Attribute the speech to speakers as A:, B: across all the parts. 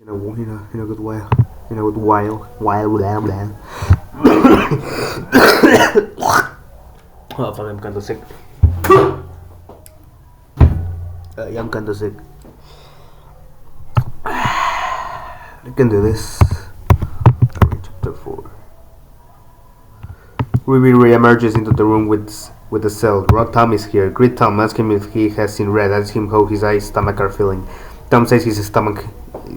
A: In a good while. In a good while, blah, blah. Oh, fuck, I'm kinda sick. Yeah, I'm kinda sick. I can do this. Chapter 4. Ruby re-emerges into the room with the cell. Tom is here. Greet Tom. Ask him if he has seen red. Ask him how his eyes, stomach are feeling. Tom says his stomach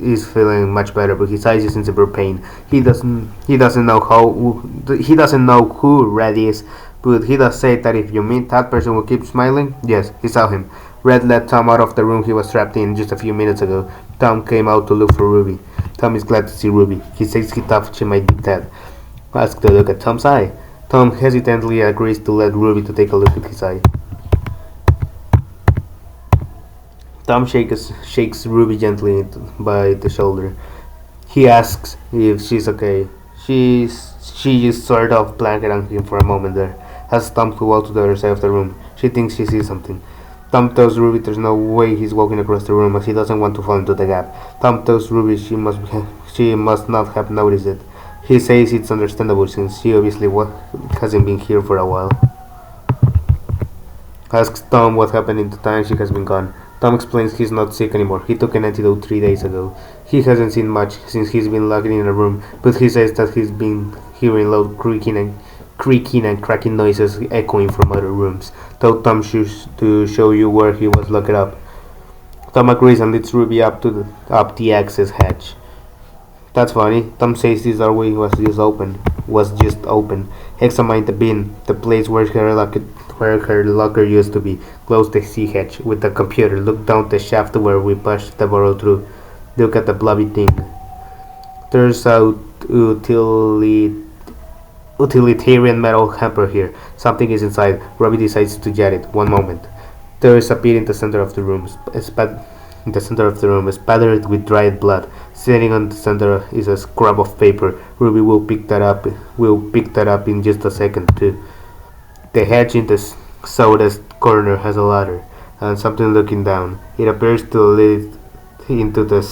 A: is feeling much better, but his eyes is in severe pain. He doesn't know who Red is, but he does say that if you meet that person who keeps smiling, yes, he saw him. Red let Tom out of the room he was trapped in just a few minutes ago. Tom came out to look for Ruby. Tom is glad to see Ruby. He says he thought she might be dead. Ask to look at Tom's eye. Tom hesitantly agrees to let Ruby to take a look at his eye. Tom shakes Ruby gently by the shoulder. He asks if she's okay. She is sort of blanket on him for a moment there. As Tom go out to the other side of the room, she thinks she sees something. Tom tells Ruby there's no way he's walking across the room as he doesn't want to fall into the gap. Tom tells Ruby she must not have noticed it. He says it's understandable since she obviously hasn't been here for a while. Asks Tom what happened in the time she has been gone. Tom explains he's not sick anymore. He took an antidote 3 days ago. He hasn't seen much since he's been locked in a room, but he says that he's been hearing loud creaking and cracking noises echoing from other rooms. Told Tom to show you where he was locked up. Tom agrees and leads Ruby up the access hatch. That's funny. Tom says this doorway was just open. Examine the bin, the place where her locker used to be. Close the C hatch with the computer. Look down the shaft where we pushed the barrel through. Look at the blobby thing. There's a utilitarian metal hamper here. Something is inside. Robbie decides to get it. One moment. There is a pit in the center of the room. Spattered with dried blood. Sitting on the center is a scrap of paper. Ruby will pick that up in just a second too. The hatch in the southeast corner has a ladder and something looking down. It appears to lead into the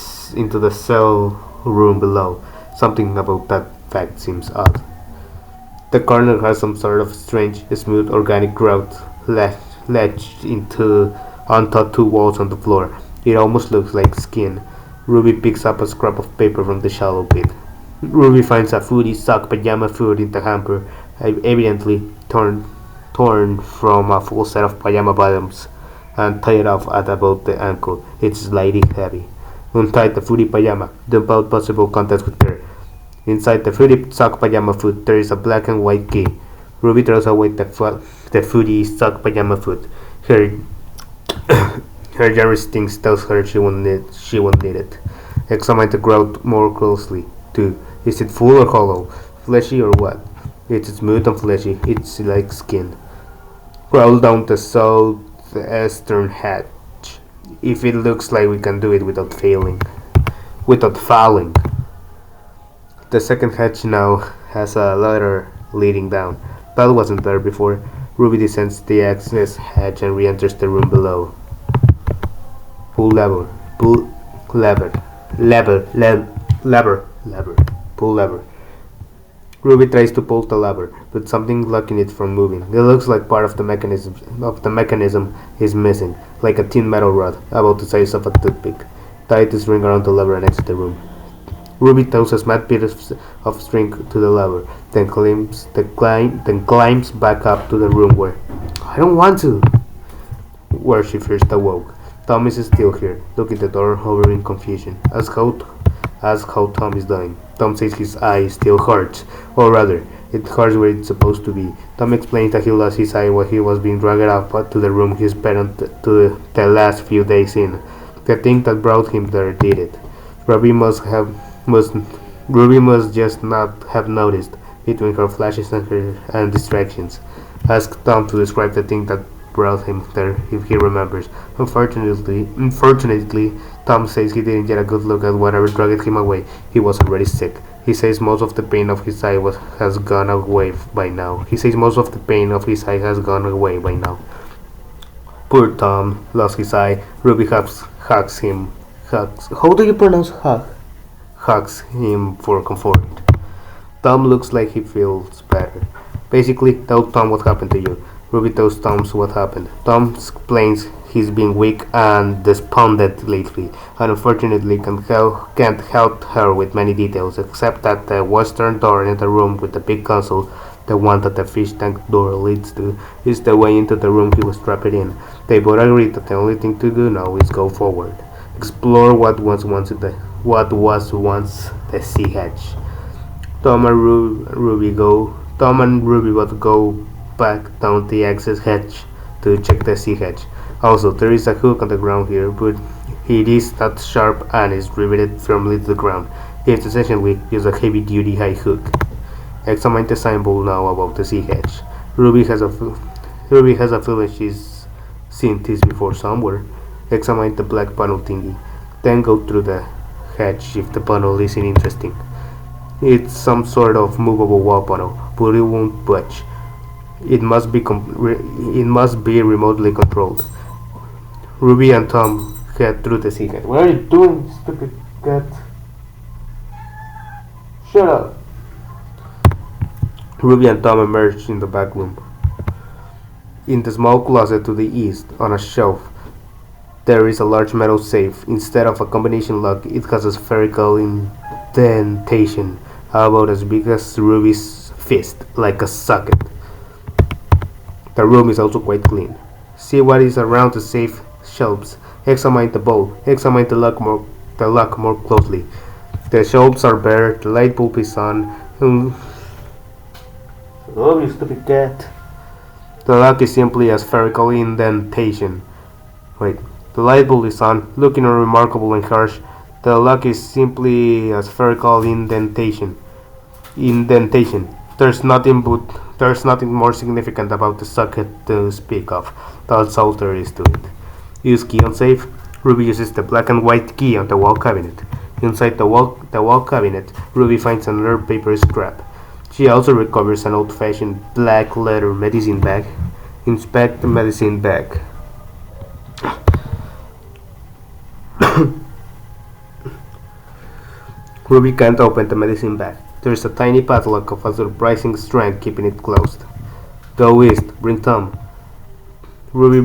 A: cell room below. Something about that fact seems odd. The corner has some sort of strange, smooth organic growth latched onto two walls on the floor. It almost looks like skin. Ruby picks up a scrap of paper from the shallow pit. Ruby finds a footy sock pajama foot in the hamper, evidently torn from a full set of pajama bottoms and tied off at about the ankle. It's slightly heavy. Untie the footy pajama, dump out possible contacts with her. Inside the footy sock pajama foot, there is a black and white key. Ruby throws away the footy sock pajama foot. Her generous instinct tells her she won't need it. Examine the growth more closely, too. Is it full or hollow? Fleshy or what? It's smooth and fleshy. It's like skin. Crawl down the southeastern hatch. If it looks like we can do it without falling. The second hatch now has a ladder leading down. That wasn't there before. Ruby descends the access hatch and re-enters the room below. Pull lever. Ruby tries to pull the lever, but something blocking it from moving. It looks like part of the mechanism is missing, like a thin metal rod, about the size of a toothpick. Tie the string around the lever and exit the room. Ruby throws a small bit of string to the lever, then climbs back up to the room where she first awoke. Tom is still here, looking at the door over in confusion. Ask how Tom is doing. Tom says his eye still hurts, or rather, it hurts where it's supposed to be. Tom explains that he lost his eye while he was being dragged up to the room he spent the last few days in. The thing that brought him there did it. Ruby must just not have noticed between her flashes and distractions. Ask Tom to describe the thing that brought him there if he remembers. Unfortunately, Tom says he didn't get a good look at whatever dragged him away. He was already sick. He says most of the pain of his eye has gone away by now. Poor Tom lost his eye. Ruby hugs him. How do you pronounce hug? hugs him for comfort. Tom looks like he feels better. Basically, tell Tom what happened to you. Ruby tells Tom what happened. Tom explains he's been weak and despondent lately, and unfortunately can't help her with many details, except that the western door in the room with the big console, the one that the fish tank door leads to, is the way into the room he was trapped in. They both agree that the only thing to do now is go forward. Explore what was once the sea hatch. Tom and Ruby both go back down the access hatch to check the sea hatch. Also, there is a hook on the ground here, but it is not sharp and is riveted firmly to the ground. It essentially is a heavy-duty high hook. Examine the symbol now above the sea hatch. Ruby has a feeling she's seen this before somewhere. Examine the black panel thingy. Then go through the hatch if the panel isn't interesting. It's some sort of movable wall panel, but it won't budge. It must be remotely controlled. Ruby and Tom head through the sea hatch. What are you doing, stupid cat? Shut up. Ruby and Tom emerge in the back room. In the small closet to the east, on a shelf, there is a large metal safe. Instead of a combination lock, it has a spherical indentation about as big as Ruby's fist, like a socket. The room is also quite clean. See what is around the safe shelves. Examine the bowl. Examine the lock more closely. The shelves are bare. The light bulb is on. Oh, you stupid cat. The lock is simply a spherical indentation. Wait. The light bulb is on, looking unremarkable and harsh. The lock is simply a spherical indentation. There's nothing more significant about the socket to speak of. That's all there is to it. Use key on safe. Ruby uses the black and white key on the wall cabinet. Inside the wall cabinet, Ruby finds another paper scrap. She also recovers an old-fashioned black leather medicine bag. Inspect the medicine bag. Ruby can't open the medicine bag. There is a tiny padlock of a surprising strength keeping it closed. Go east. Bring Tom. Ruby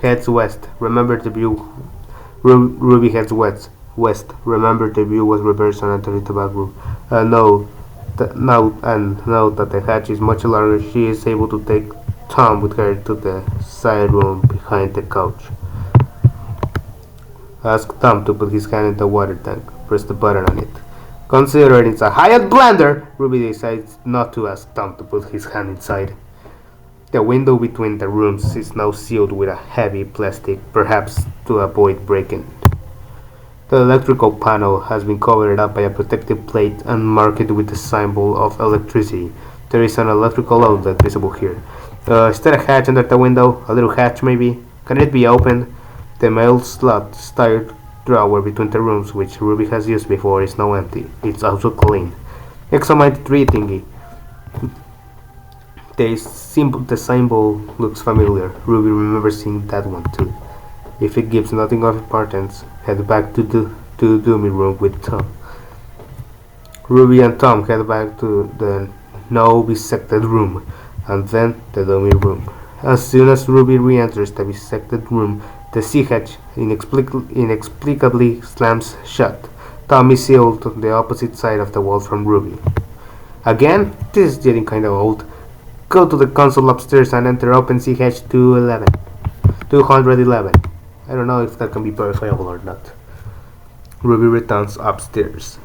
A: heads west. Remember the view. Ruby heads west. Remember the view was reversed on entering the back room. Now that the hatch is much larger, she is able to take Tom with her to the side room behind the couch. Ask Tom to put his hand in the water tank. Press the button on it. Considering it's a Hyatt blender, Ruby decides not to ask Tom to put his hand inside. The window between the rooms is now sealed with a heavy plastic, perhaps to avoid break-in. The electrical panel has been covered up by a protective plate and marked with the symbol of electricity. There is an electrical outlet visible here. Is there a hatch under the window? A little hatch, maybe? Can it be opened? The mail slot style drawer between the rooms, which Ruby has used before, is now empty. It's also clean. Examine the tree thingy. The symbol looks familiar. Ruby remembers seeing that one too. If it gives nothing of importance, head back to the dummy room with Tom. Ruby and Tom head back to the now bisected room, and then the dummy room. As soon as Ruby re-enters the bisected room, the sea hatch inexplicably slams shut. Tom is sealed on the opposite side of the wall from Ruby. Again? This is getting kinda old. Go to the console upstairs and enter open sea hatch 211. I don't know if that can be verifiable or not. Ruby returns upstairs.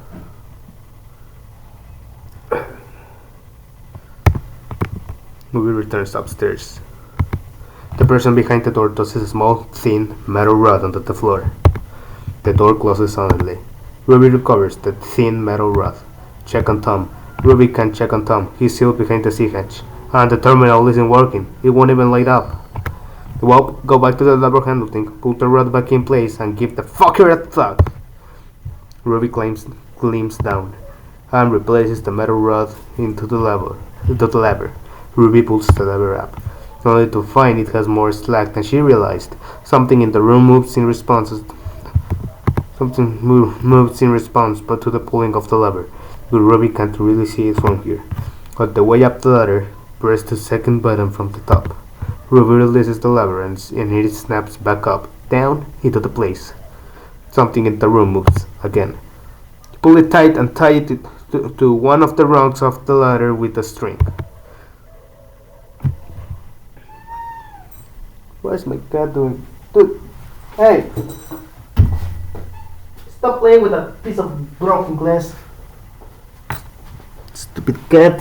A: The person behind the door tosses a small, thin, metal rod onto the floor. The door closes silently. Ruby recovers the thin metal rod. Check on Tom. Ruby can't check on Tom. He's sealed behind the sea hatch. And the terminal isn't working. It won't even light up. Well, go back to the lever handle thing, put the rod back in place, and give the fucker a thud. Ruby gleams down and replaces the metal rod into the lever. Ruby pulls the lever up, only to find it has more slack than she realized. Something in the room moves in response Something moves in response but to the pulling of the lever, but Ruby can't really see it from here. On the way up the ladder, press the second button from the top. Ruby releases the lever and it snaps back up, down, into the place. Something in the room moves, again. Pull it tight and tie it to one of the rungs of the ladder with a string. What is my cat doing? Dude, hey! Stop playing with a piece of broken glass. Stupid cat.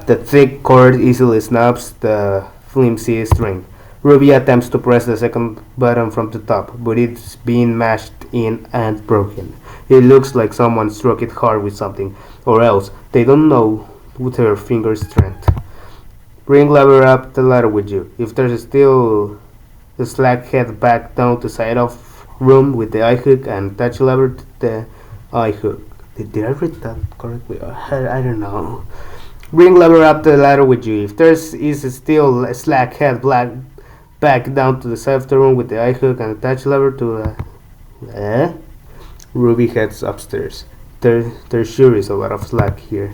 A: The thick cord easily snaps the flimsy string. Ruby attempts to press the second button from the top, but it's being mashed in and broken. It looks like someone struck it hard with something, or else they don't know with their finger strength. Bring lever up the ladder with you. If there's still a slack, head back down the side of room with the eye hook and attach lever to the eye hook. Did I read that correctly? I don't know. Bring lever up the ladder with you. If there's still a slack, head back down to the side of the room with the eye hook and attach lever to the... Ruby heads upstairs. There sure is a lot of slack here.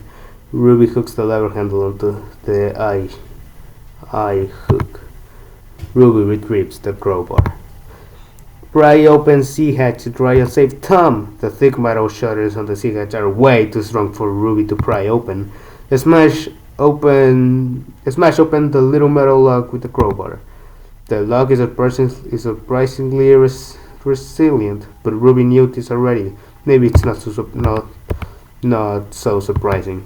A: Ruby hooks the lever handle onto the eye hook. Ruby retrieves the crowbar. Pry open C-hatch to try and save Tom. The thick metal shutters on the C-hatch are way too strong for Ruby to pry open. Smash open the little metal lock with the crowbar. The lock is surprisingly resilient, but Ruby knew this already. Maybe it's not so surprising.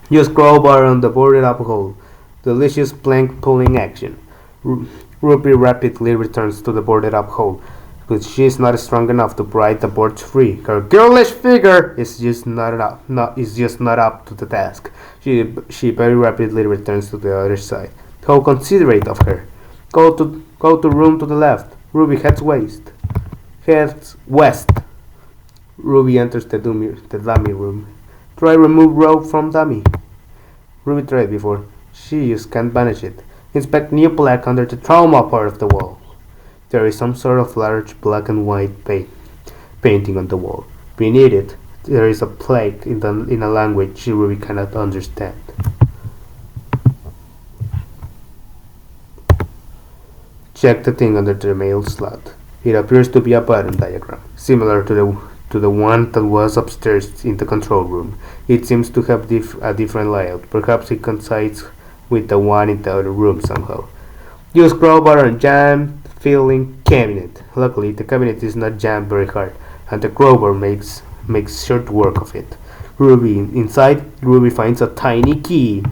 A: Use crowbar on the boarded up hole. Delicious plank pulling action. Ruby rapidly returns to the boarded up hole, but she's not strong enough to pry the boards free. Her girlish figure is just not up to the task. She very rapidly returns to the other side. How considerate of her. Go to room to the left. Ruby heads west. Ruby enters the dummy room. Try remove rope from dummy. Ruby tried before. She just can't banish it. Inspect new plaque under the trauma part of the wall. There is some sort of large black and white painting on the wall. Beneath it, there is a plaque in a language Ruby cannot understand. Check the thing under the mail slot. It appears to be a button diagram, similar to the one that was upstairs in the control room. It seems to have a different layout. Perhaps it coincides with the one in the other room somehow. Use crowbar and jam filling cabinet. Luckily, the cabinet is not jammed very hard, and the crowbar makes short work of it. Inside, Ruby finds a tiny key.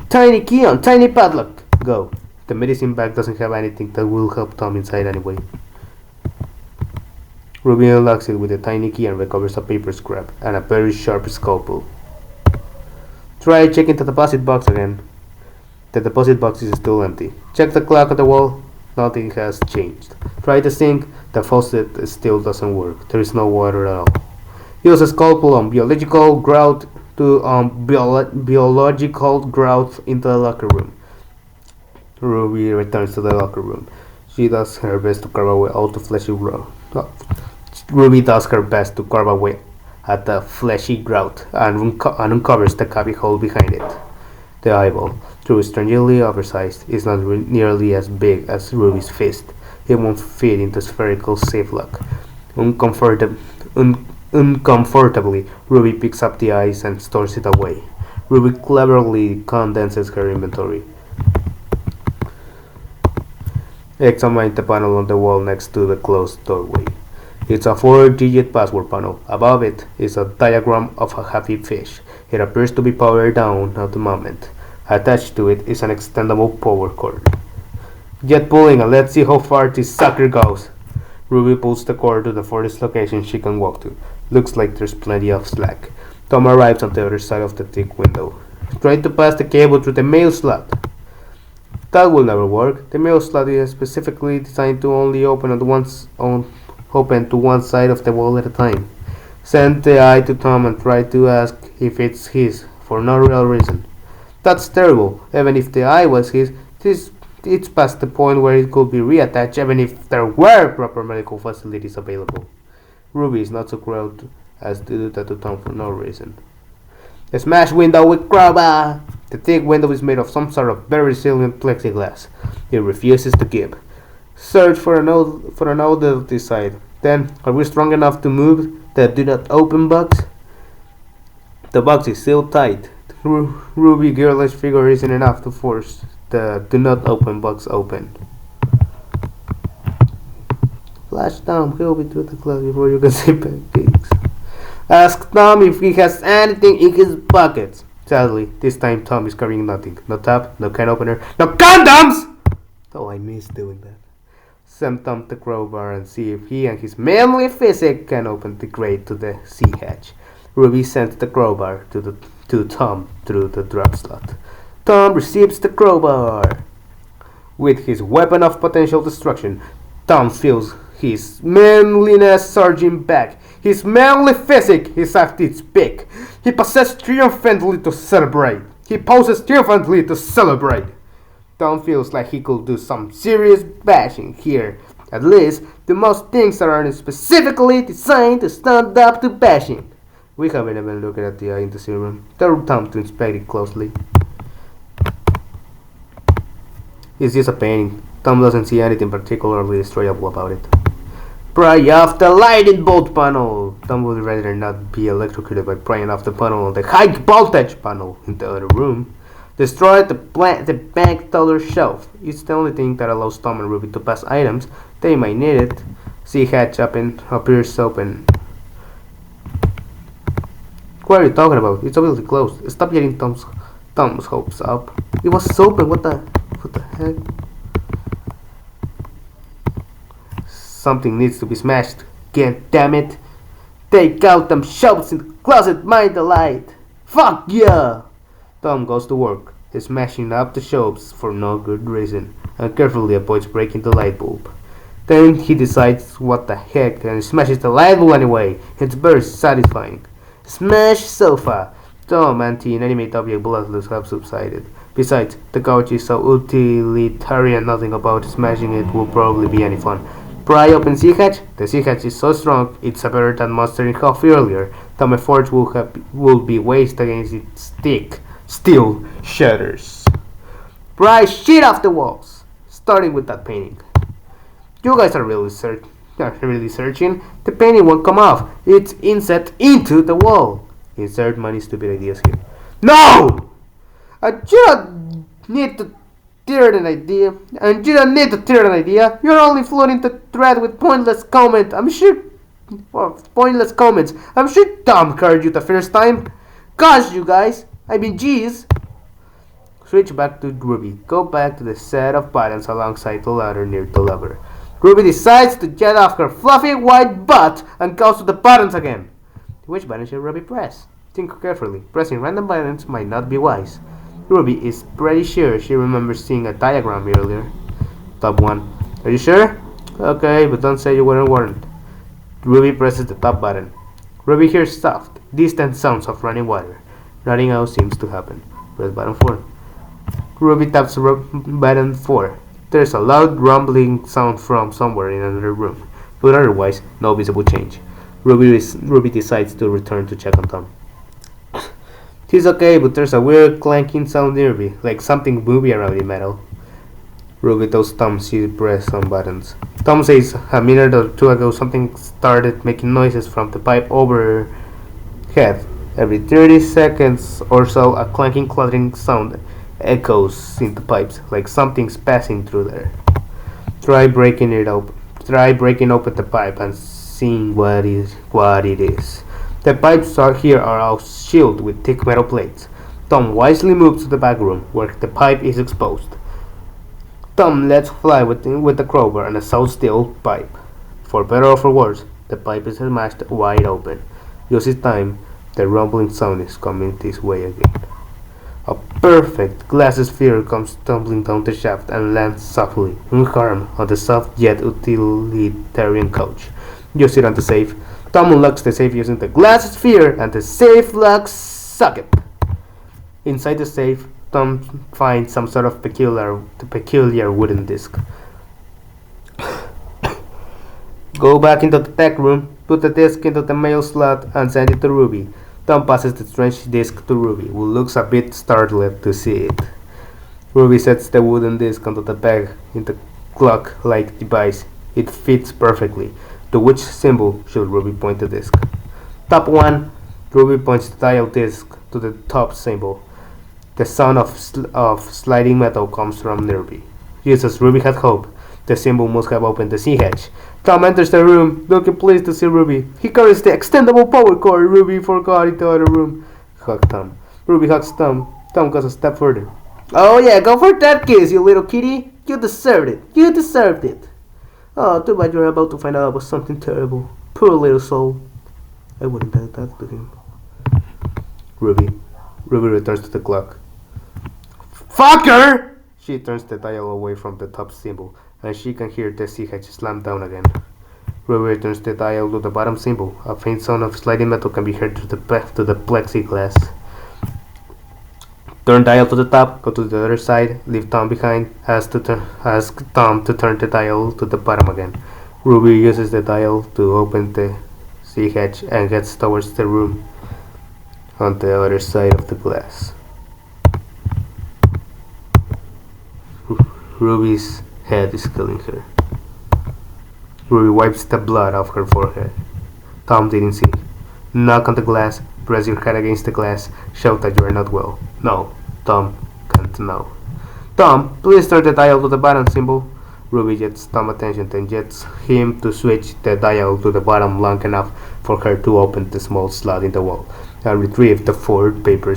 A: Tiny key on tiny padlock. Go. The medicine bag doesn't have anything that will help Tom inside anyway. Ruby unlocks it with a tiny key and recovers a paper scrap and a very sharp scalpel. Try checking the deposit box again. The deposit box is still empty. Check the clock on the wall. Nothing has changed. Try the sink. The faucet still doesn't work. There is no water at all. Use a scalpel on biological growth into the locker room. Ruby returns to the locker room. She does her best to carve away all the fleshy growth. Ruby does her best to carve away at the fleshy growth and uncovers the cubby hole behind it. The eyeball, though strangely oversized, is not nearly as big as Ruby's fist. It won't fit into spherical safe lock. Uncomfortably, Ruby picks up the eyes and stores it away. Ruby cleverly condenses her inventory. Examine the panel on the wall next to the closed doorway. It's a 4-digit password panel. Above it is a diagram of a happy fish. It appears to be powered down at the moment. Attached to it is an extendable power cord. Get pulling and let's see how far this sucker goes. Ruby pulls the cord to the furthest location she can walk to. Looks like there's plenty of slack. Tom arrives on the other side of the thick window. Try to pass the cable through the mail slot. That will never work. The mail slot is specifically designed to only open to one side of the wall at a time. Send the eye to Tom and try to ask if it's his, for no real reason. That's terrible. Even if the eye was his, this it's past the point where it could be reattached even if there were proper medical facilities available. Ruby is not so cruel as to do that to Tom for no reason. A smashed window with crowbar! The thick window is made of some sort of very resilient plexiglass. It refuses to give. Search for an outlet side. Then, are we strong enough to move the do not open box? The box is still tight. Ruby girlish figure isn't enough to force the do not open box open. Flash Tom, help me through the closet before you can see pancakes. Ask Tom if he has anything in his pockets. Sadly, this time Tom is carrying nothing. No tap, no can opener, no condoms! Oh, I miss doing that. Send Tom the crowbar and see if he and his manly physique can open the grate to the sea hatch. Ruby sends the crowbar to Tom through the drop slot. Tom receives the crowbar. With his weapon of potential destruction, Tom feels his manliness surging back. His manly physique is at its peak. He pauses triumphantly to celebrate. Tom feels like he could do some serious bashing here. At least, the most things that aren't specifically designed to stand up to bashing. We haven't even looked at the eye in the room. Tell Tom to inspect it closely. It's just a painting. Tom doesn't see anything particularly destroyable about it. Pry off the lighting bolt panel! Tom would rather not be electrocuted by prying off the panel on the high voltage panel in the other room. Destroy the bank teller shelf. It's the only thing that allows Tom and Ruby to pass items. They might need it. See hatch appears open. What are you talking about? It's obviously closed. Stop getting Tom's hopes up. It was open. What the heck? Something needs to be smashed. God damn it. Take out them shelves in the closet. Mind the light. Fuck yeah! Tom goes to work. He's smashing up the shelves for no good reason and carefully avoids breaking the light bulb. Then he decides what the heck and smashes the light bulb anyway. It's very satisfying. Smash sofa. Tom and the inanimate object bloodless have subsided. Besides, the couch is so utilitarian nothing about smashing it will probably be any fun. Pry open sea hatch. The sea hatch is so strong it's better than mustering off earlier. Tom efforts will be wasted against its thick steel shutters. Pry shit off the walls. Starting with that painting. You guys are really searching. The painting won't come off. It's inset into the wall. Insert many stupid ideas here. No! You don't need to tear an idea. You're only floating the thread with pointless comments. I'm sure Tom heard you the first time. Gosh, you guys. I mean, jeez. Switch back to Ruby. Go back to the set of buttons alongside the ladder near the lever. Ruby decides to jet off her fluffy white butt and goes to the buttons again. Which button should Ruby press? Think carefully. Pressing random buttons might not be wise. Ruby is pretty sure she remembers seeing a diagram earlier. Top 1. Are you sure? Okay, but don't say you weren't warned. Ruby presses the top button. Ruby hears soft, distant sounds of running water. Nothing else seems to happen. Press button 4. Ruby taps button 4. There's a loud rumbling sound from somewhere in another room, but otherwise, no visible change. Ruby decides to return to check on Tom. He's okay, but there's a weird clanking sound nearby, like something moving around in metal. Ruby tells Tom she pressed some buttons. Tom says a minute or two ago something started making noises from the pipe overhead. Every 30 seconds or so, a clanking, clattering sound echoes in the pipes, like something's passing through there. Try breaking open the pipe and seeing what it is. The pipes here are all shielded with thick metal plates. Tom wisely moves to the back room, where the pipe is exposed. Tom lets fly with the crowbar and a saw-steel pipe. For better or for worse, the pipe is smashed wide open. Just in time, the rumbling sound is coming this way again. A perfect glass sphere comes tumbling down the shaft and lands softly, unharmed, on the soft yet utilitarian couch. You sit on the safe. Tom unlocks the safe using the glass sphere and the safe lock socket. Inside the safe, Tom finds some sort of peculiar wooden disc. Go back into the tech room, put the disc into the mail slot, and send it to Ruby. Tom passes the strange disc to Ruby, who looks a bit startled to see it. Ruby sets the wooden disc onto the bag in the clock-like device. It fits perfectly. To which symbol should Ruby point the disc? Top 1. Ruby points the dial disc to the top symbol. The sound of sliding metal comes from Ruby. Just as Ruby had hoped, the symbol must have opened the sea hatch. Tom enters the room, looking pleased to see Ruby. He carries the extendable power cord Ruby forgot in the other room. Hug Tom. Ruby hugs Tom. Tom goes a step further. Oh yeah, go for that kiss, you little kitty. You deserved it. You deserved it. Oh, too bad you're about to find out about something terrible. Poor little soul. I wouldn't tell that to him. Ruby returns to the clock. Fucker! She turns the dial away from the top symbol, and she can hear the C hatch slam down again. Ruby turns the dial to the bottom symbol. A faint sound of sliding metal can be heard through the plexiglass. Turn dial to the top, go to the other side, leave Tom behind, ask Tom to turn the dial to the bottom again. Ruby uses the dial to open the C hatch and heads towards the room on the other side of the glass. Ruby's head is killing her. Ruby wipes the blood off her forehead. Tom didn't see. Knock on the glass, press your head against the glass, shout that you are not well. No, Tom can't know. Tom, please turn the dial to the bottom symbol. Ruby gets Tom's attention and gets him to switch the dial to the bottom long enough for her to open the small slot in the wall and retrieve the fourth paper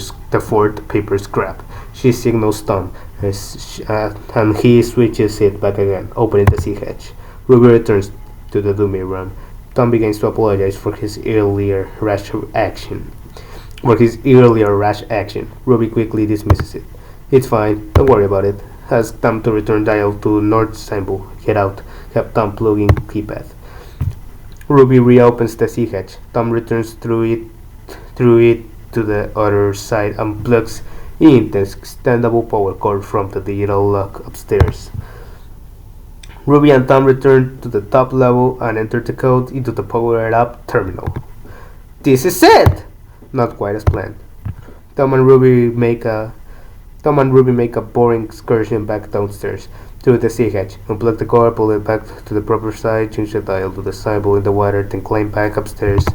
A: scrap. She signals Tom and he switches it back again, opening the sea hatch. Ruby returns to the dummy room. Tom begins to apologize for his earlier rash action. Ruby quickly dismisses it. It's fine, don't worry about it. Ask Tom to return dial to north symbol. Get out. Have Tom plug in keypad. Ruby reopens the sea hatch. Tom returns through it to the other side and plugs in the extendable power cord from the digital lock upstairs. Ruby and Tom return to the top level and enter the code into the powered-up terminal. This is it! Not quite as planned. Tom and Ruby make a boring excursion back downstairs through the sea hatch, unplug the cord, pull it back to the proper side, change the dial to the symbol in the water, then climb back upstairs.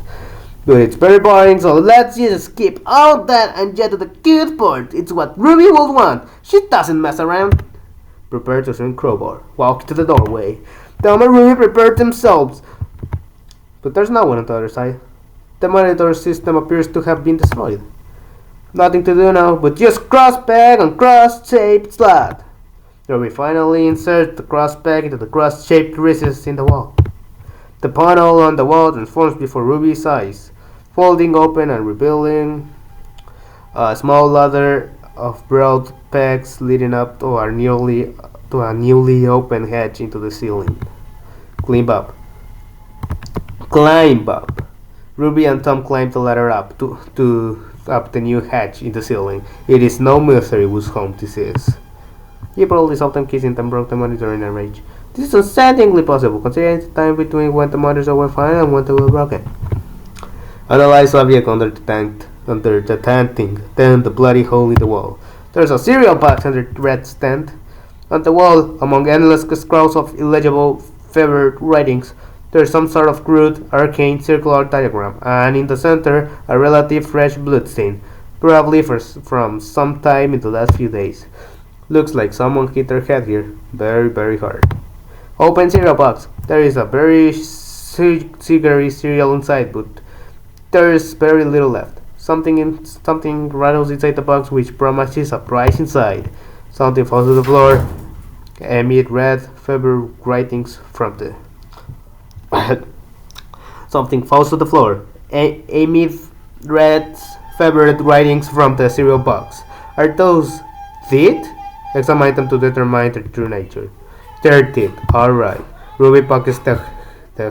A: But it's very boring, so let's just skip all that and get to the good part. It's what Ruby would want. She doesn't mess around. Prepare to swing crowbar. Walk to the doorway. Tom and Ruby prepare themselves. But there's no one on the other side. The monitor system appears to have been destroyed. Nothing to do now, but just cross peg and cross-shaped slot. Ruby finally inserts the cross peg into the cross-shaped recess in the wall. The panel on the wall transforms before Ruby's eyes, folding open and revealing a small ladder of broad pegs leading up to a newly open hatch into the ceiling. Climb up. Ruby and Tom climb the ladder up up the new hatch in the ceiling. It is no mystery whose home this is. You probably saw them kissing and broke the monitor in a rage. This is unsettlingly possible, considering the time between when the monitors were fine and when they were broken. Analyze object under the tenting, then the bloody hole in the wall. There's a cereal box under the red stand. On the wall, among endless scrawls of illegible feathered writings, there's some sort of crude, arcane circular diagram, and in the center, a relative fresh bloodstain, probably from some time in the last few days. Looks like someone hit their head here, very, very hard. Open cereal box. There is a very sugary cereal inside, but there's very little left. Something rattles inside the box, which promises a prize inside. Something falls to the floor. Amid red feathered writings from the Something falls to the floor. Amid red feathered writings from the cereal box. Are those teeth? Examine them to determine their true nature. They're teeth. Alright. Ruby pockets the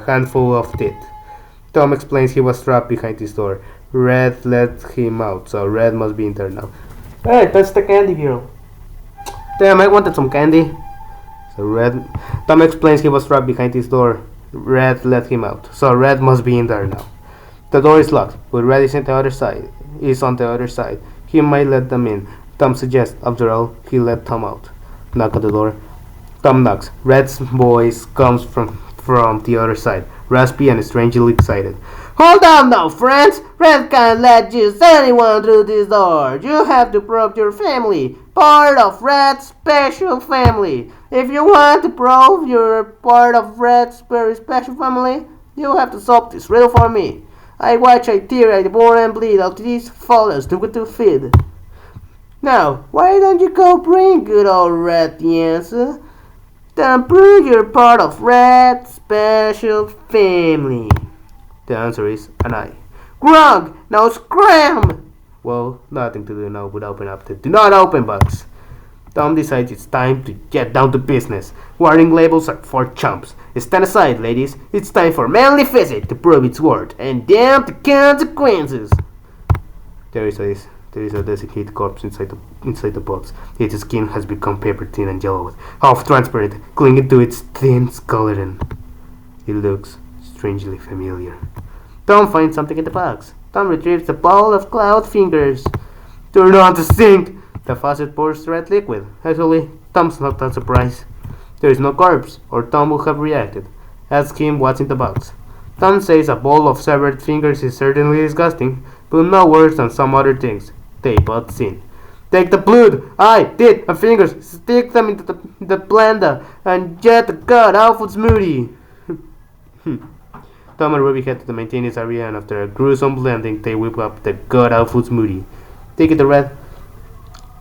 A: handful of teeth. Tom explains he was trapped behind this door. Red let him out, so Red must be in there now. Hey, that's the candy girl. Damn, I wanted some candy. So Red. Tom explains he was trapped behind his door. Red let him out. So Red must be in there now. The door is locked, but Red is on the other side. He might let them in. Tom suggests. After all, he let Tom out. Knock on the door. Tom knocks. Red's voice comes from the other side, raspy and strangely excited. Hold on now, friends! Red can't let just anyone through this door. You have to prove your family. Part of Red's special family. If you want to prove you're part of Red's very special family, you have to solve this riddle for me. I watch, I tear, I devour and bleed out these fellas to feed. Now, why don't you go bring good old Red the answer? Then prove you're part of Red's special family. The answer is an eye. Grog! Now scram! Well, nothing to do now but open up the do not open box. Tom decides it's time to get down to business. Warning labels are for chumps. Stand aside, ladies. It's time for manly physics to prove its worth and damn the consequences. There is a desiccated corpse inside the box. Its skin has become paper thin and yellow, half transparent, clinging to its thin skeleton. It looks strangely familiar. Tom finds something in the box. Tom retrieves a ball of cloud fingers. Turn on the sink! The faucet pours red liquid. Actually, Tom's not that surprised. There is no corpse, or Tom would have reacted. Ask him what's in the box. Tom says a ball of severed fingers is certainly disgusting, but no worse than some other things they both seen. Take the blood, eye, teeth, and fingers, stick them into the blender, and get the god awful smoothie. Tom and Ruby head to the maintenance area, and after a gruesome blending, they whip up the god awful smoothie. Take it to Red.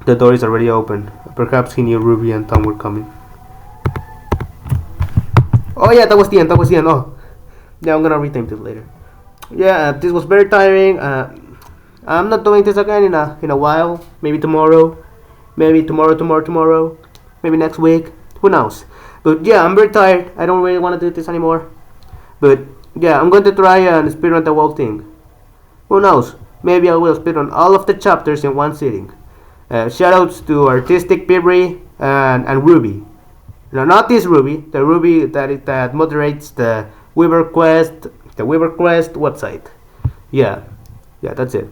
A: The door is already open. Perhaps he knew Ruby and Tom were coming. Oh yeah, that was the end. Oh, yeah, I'm gonna retime this later. Yeah, this was very tiring. I'm not doing this again in a while. Maybe tomorrow. Maybe tomorrow. Maybe next week. Who knows? But yeah, I'm very tired. I don't really want to do this anymore. But yeah, I'm going to try and speedrun the whole thing. Who knows? Maybe I will speedrun all of the chapters in one sitting. Shoutouts to Artistic Pibri and Ruby. No, not this Ruby. The Ruby that moderates the Weaver Quest website. Yeah, that's it.